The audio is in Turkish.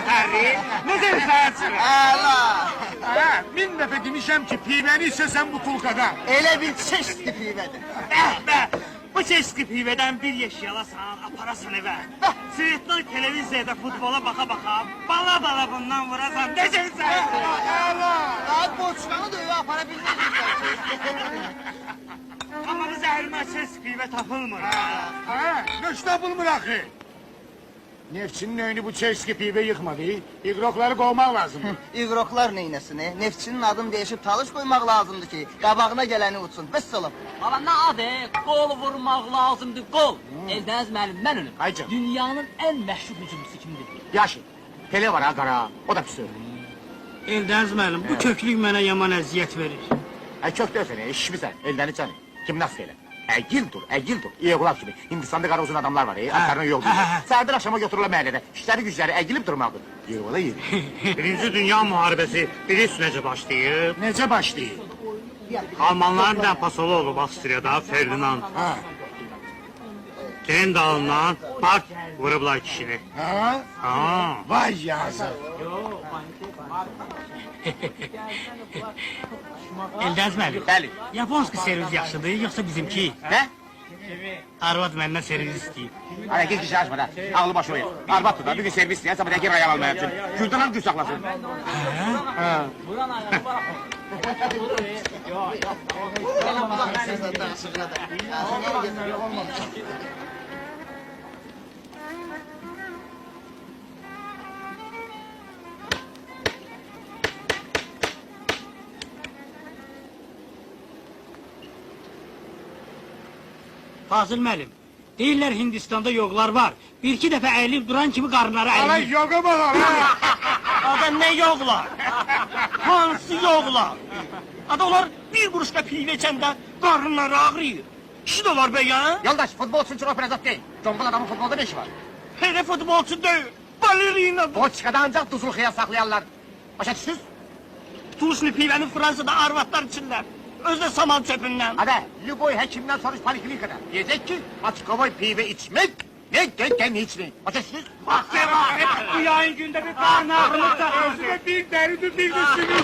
Harry. Necə səhərçin? Əla! Min dəfə demişəm ki, pivəni içəsən butulkada. Elə bir çeşitli pivədir. Be, bu çeşitli pivədən bir yeşik alasan, aparasan evə. Seyitler televiziyada futbola baka bala bundan vurasan. Necə səhərçin? Daha boçkanı da evə apara bilmədiklər. Amma bu zəhrimə çeşitli pivə tapılmır. Nəş tapılmır axı? Neftçinin önünü bu çeşki pive yıkmadı. İgrokları kovmak lazım. İqroklar neynəsini? Neftçinin adını değişip talış koymaq lazımdı ki, qabağına gələni uçsun. Vəssalam. Baba nə adı? Qol vurmaq lazımdır, qol. Eldəniz müəllim, mən ölüm. Haycım. Dünyanın ən məşhur hücumçusu kimdir? Yaşı. Pele var ha qara. O da pis öyle. Eldəniz müəllim, bu köklük mənə yaman əziyyət verir. Kök dövsene, işimizden. Eldeni canı. Kim nasıl öyle? Egil dur. İyi kulak gibi. Hindistan'da kara uzun adamlar var. Atlarına yol diyor. Sağdır akşama götürürler mahallede. İşleri güçleri egilip durmalıdır. Yığıla yığ. Birinci Dünya Müharibəsi bilirsiniz necə başlayıb? Nece başlayayım? Almanların bir pasolu olub Avstriyada, Ferdinand. Ha. Tren dağından park vurublar kişini. Ha? Ha. Vay yazık. Eldəniz müəllim. Bəli. Yaponski servis yaxşıdır, yoxsa bizimki? Ne? Arvad məndən servis istəyir. Hadi gel kişi açma da. Ağlı başı oyun. Arbat tut da. Bir gün servis diye sabah gel rayal almaya için. Kürdanlar gül saklasın. Ha. Fazıl müəllim, deyirlər Hindistanda yoxlar var. Bir-iki dəfə əyilib duran kimi qarınları Ana əyilib. yoga bak ha. Ada nə yoxlar? Hansı yoxlar? Ada onlar bir quruşda pivə içəndə qarınları ağrıyır. Kişi də var be ya. Yoldaş futbolsun çok operazat değil. Combul adamın futbolda ne işi var? Hele futbolçu deyil, balerina. Boçkada ancak tuzlu xıyar saklayanlar. Başa düştünüz? Tuzlu pivəni Fransada arvatlar içirlər. Özde saman çöpündən. Hadi, Lüboy hekimden soruş poliklinikada. Diyecek ki, açkovoy pive içmek, ne içmeyin. Başa düştünüz? Bak be bak, bu yayın günde bir karnı ağrılıkta. Özüme bir deridi bir üstünü.